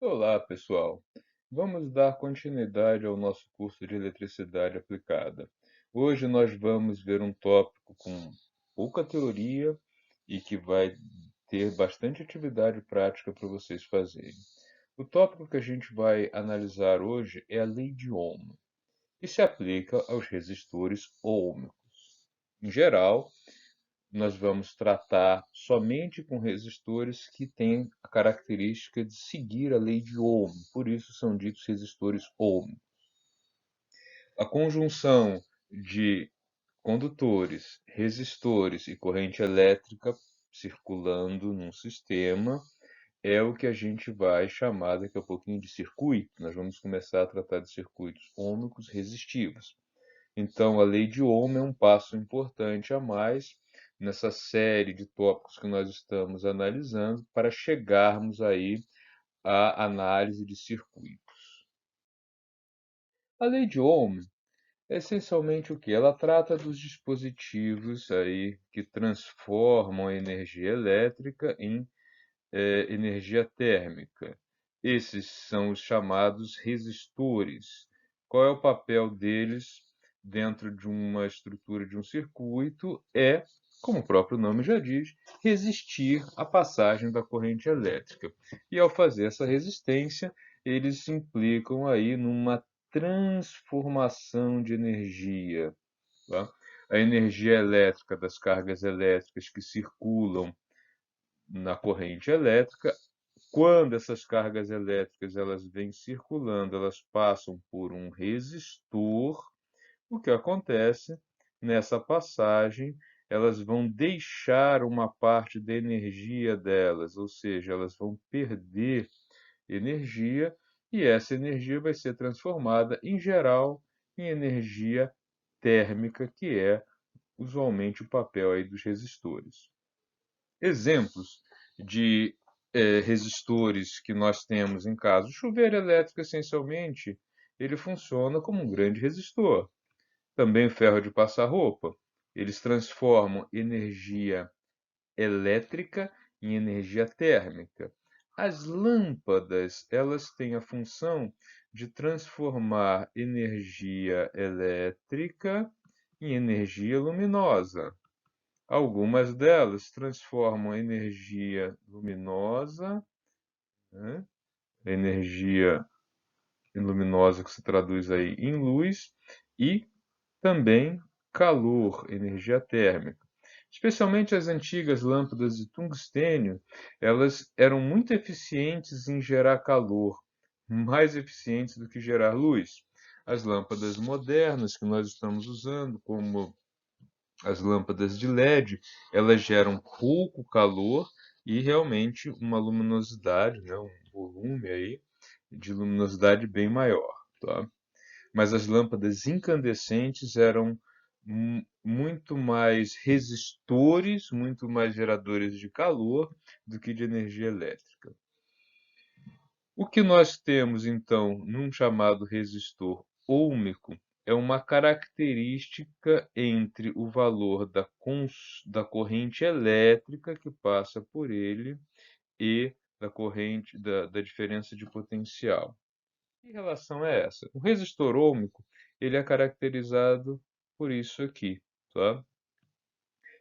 Olá, pessoal. Vamos dar continuidade ao nosso curso de eletricidade aplicada. Hoje nós vamos ver um tópico com pouca teoria e que vai ter bastante atividade prática para vocês fazerem. O tópico que a gente vai analisar hoje é a lei de Ohm, que se aplica aos resistores ohmicos. Em geral, nós vamos tratar somente com resistores que têm a característica de seguir a lei de Ohm, por isso são ditos resistores Ohm. A conjunção de condutores, resistores e corrente elétrica circulando num sistema é o que a gente vai chamar daqui a pouquinho de circuito. Nós vamos começar a tratar de circuitos ômicos resistivos. Então, a lei de Ohm é um passo importante a mais nessa série de tópicos que nós estamos analisando para chegarmos aí à análise de circuitos. A lei de Ohm é essencialmente o que? Ela trata dos dispositivos aí que transformam a energia elétrica em energia térmica. Esses são os chamados resistores. Qual é o papel deles dentro de uma estrutura de um circuito? É, como o próprio nome já diz, resistir à passagem da corrente elétrica. E ao fazer essa resistência, eles se implicam aí numa transformação de energia. Tá? A energia elétrica das cargas elétricas que circulam na corrente elétrica. Quando essas cargas elétricas elas vêm circulando, elas passam por um resistor. O que acontece nessa passagem? Elas vão deixar uma parte da energia delas, ou seja, elas vão perder energia e essa energia vai ser transformada, em geral, em energia térmica, que é usualmente o papel aí dos resistores. Exemplos de resistores que nós temos em casa. O chuveiro elétrico, essencialmente, ele funciona como um grande resistor. Também o ferro de passar roupa. Eles transformam energia elétrica em energia térmica. As lâmpadas, elas têm a função de transformar energia elétrica em energia luminosa. Algumas delas transformam a energia luminosa, né, energia luminosa que se traduz aí em luz, e também calor, energia térmica. Especialmente as antigas lâmpadas de tungstênio, elas eram muito eficientes em gerar calor, mais eficientes do que gerar luz. As lâmpadas modernas que nós estamos usando, como as lâmpadas de LED, elas geram pouco calor e realmente uma luminosidade, né, um volume aí de luminosidade bem maior, tá? Mas as lâmpadas incandescentes eram muito mais resistores, muito mais geradores de calor do que de energia elétrica. O que nós temos, então, num chamado resistor ohmico é uma característica entre o valor da corrente elétrica que passa por ele e da diferença de potencial. Que relação é essa? O resistor ohmico ele é caracterizado por isso aqui, tá?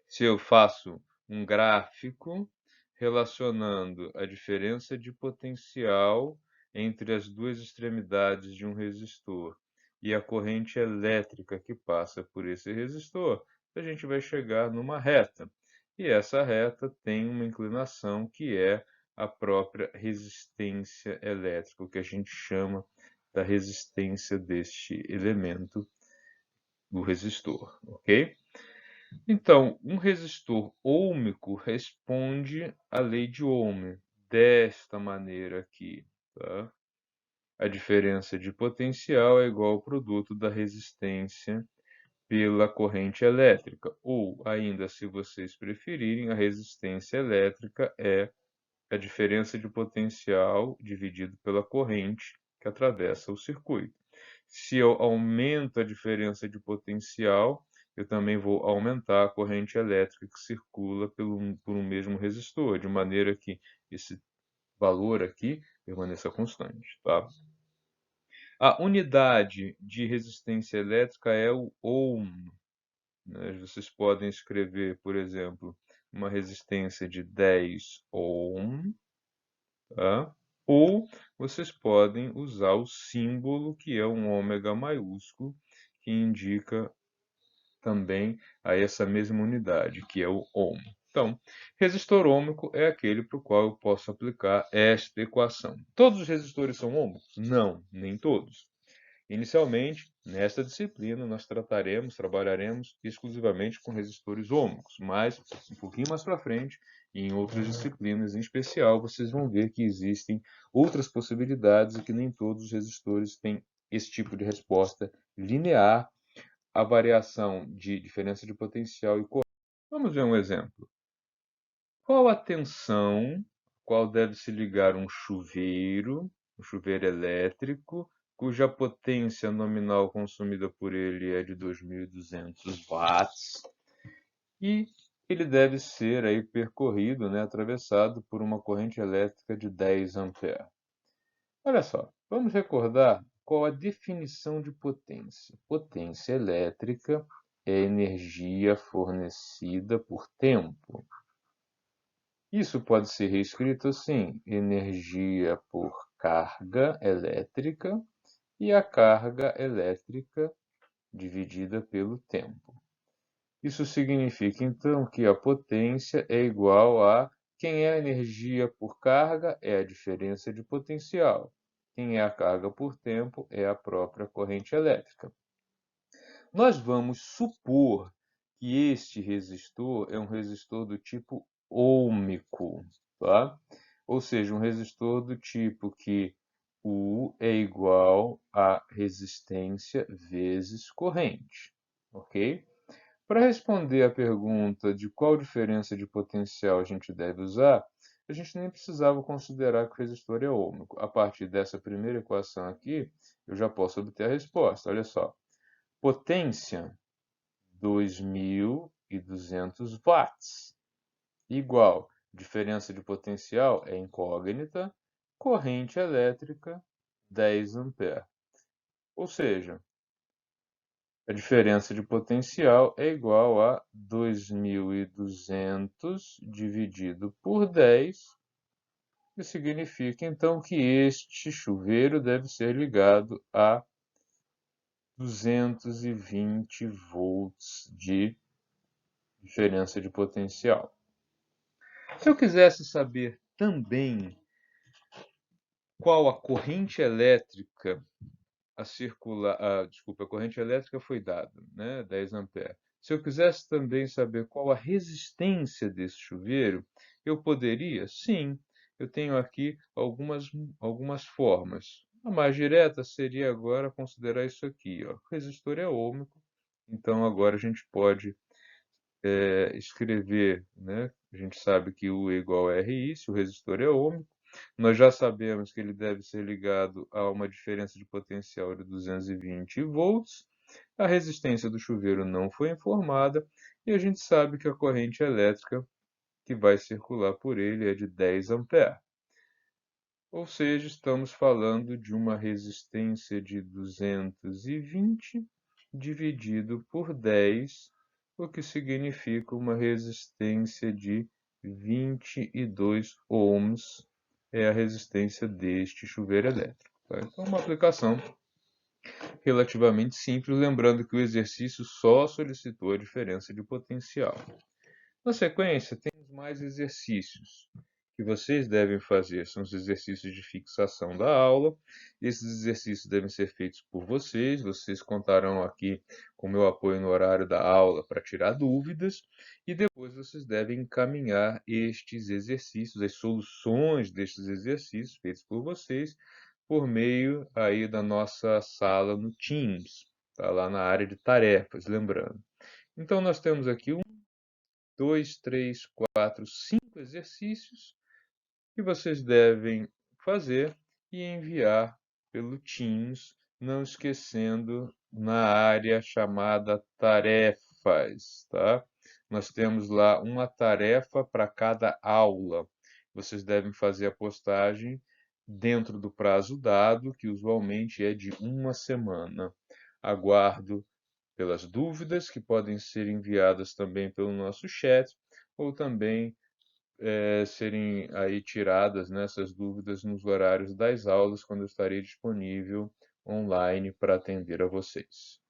Se eu faço um gráfico relacionando a diferença de potencial entre as duas extremidades de um resistor e a corrente elétrica que passa por esse resistor, a gente vai chegar numa reta. E essa reta tem uma inclinação que é a própria resistência elétrica, o que a gente chama da resistência deste elemento do resistor, ok? Então, um resistor ohmico responde à lei de Ohm desta maneira aqui, tá? A diferença de potencial é igual ao produto da resistência pela corrente elétrica, ou ainda, se vocês preferirem, a resistência elétrica é a diferença de potencial dividido pela corrente que atravessa o circuito. Se eu aumento a diferença de potencial, eu também vou aumentar a corrente elétrica que circula por um mesmo resistor, de maneira que esse valor aqui permaneça constante, tá? A unidade de resistência elétrica é o ohm, né? Vocês podem escrever, por exemplo, uma resistência de 10 ohm, tá? Ou vocês podem usar o símbolo que é um ômega maiúsculo, que indica também a essa mesma unidade, que é o ohm. Então, resistor ôhmico é aquele para o qual eu posso aplicar esta equação. Todos os resistores são ôhmicos? Não, nem todos. Inicialmente, nesta disciplina, nós trabalharemos exclusivamente com resistores ôhmicos, mas um pouquinho mais para frente, em outras disciplinas em especial, vocês vão ver que existem outras possibilidades e que nem todos os resistores têm esse tipo de resposta linear à variação de diferença de potencial e corrente. Vamos ver um exemplo. Qual a tensão qual deve se ligar um chuveiro elétrico, cuja potência nominal consumida por ele é de 2.200 watts, e ele deve ser aí percorrido, né, atravessado por uma corrente elétrica de 10 amperes. Olha só, vamos recordar qual a definição de potência. Potência elétrica é energia fornecida por tempo. Isso pode ser reescrito assim: energia por carga elétrica e a carga elétrica dividida pelo tempo. Isso significa, então, que a potência é igual a quem é a energia por carga é a diferença de potencial. Quem é a carga por tempo é a própria corrente elétrica. Nós vamos supor que este resistor é um resistor do tipo ôhmico, tá? Ou seja, um resistor do tipo que U é igual a resistência vezes corrente, ok? Para responder à pergunta de qual diferença de potencial a gente deve usar, a gente nem precisava considerar que o resistor é ôhmico. A partir dessa primeira equação aqui, eu já posso obter a resposta. Olha só, potência 2.200 watts, igual, diferença de potencial é incógnita, corrente elétrica 10 amperes. Ou seja, a diferença de potencial é igual a 2.200 dividido por 10, que significa então que este chuveiro deve ser ligado a 220 volts de diferença de potencial. Se eu quisesse saber também qual a corrente elétrica a circular, desculpa, a corrente elétrica foi dada, né, 10 amperes. Se eu quisesse também saber qual a resistência desse chuveiro, eu poderia? Sim, eu tenho aqui algumas formas. A mais direta seria agora considerar isso aqui, ó. O resistor é ôhmico, então agora a gente pode escrever, né? A gente sabe que U é igual a RI, se o resistor é ôhmico. Nós já sabemos que ele deve ser ligado a uma diferença de potencial de 220 volts. A resistência do chuveiro não foi informada e a gente sabe que a corrente elétrica que vai circular por ele é de 10 amperes. Ou seja, estamos falando de uma resistência de 220 dividido por 10, o que significa uma resistência de 22 ohms, é a resistência deste chuveiro elétrico. Tá? Então, uma aplicação relativamente simples, lembrando que o exercício só solicitou a diferença de potencial. Na sequência, temos mais exercícios que vocês devem fazer. São os exercícios de fixação da aula. Esses exercícios devem ser feitos por vocês. Vocês contarão aqui com o meu apoio no horário da aula para tirar dúvidas. E depois vocês devem encaminhar estes exercícios, as soluções destes exercícios feitos por vocês, por meio aí da nossa sala no Teams, tá? Lá na área de tarefas, lembrando. Então, nós temos aqui 2, 3, 4, 5 exercícios que vocês devem fazer e enviar pelo Teams, não esquecendo na área chamada tarefas, tá? Nós temos lá uma tarefa para cada aula. Vocês devem fazer a postagem dentro do prazo dado, que usualmente é de uma semana. Aguardo pelas dúvidas, que podem ser enviadas também pelo nosso chat, ou também serem aí tiradas nessas dúvidas nos horários das aulas, quando eu estarei disponível online para atender a vocês.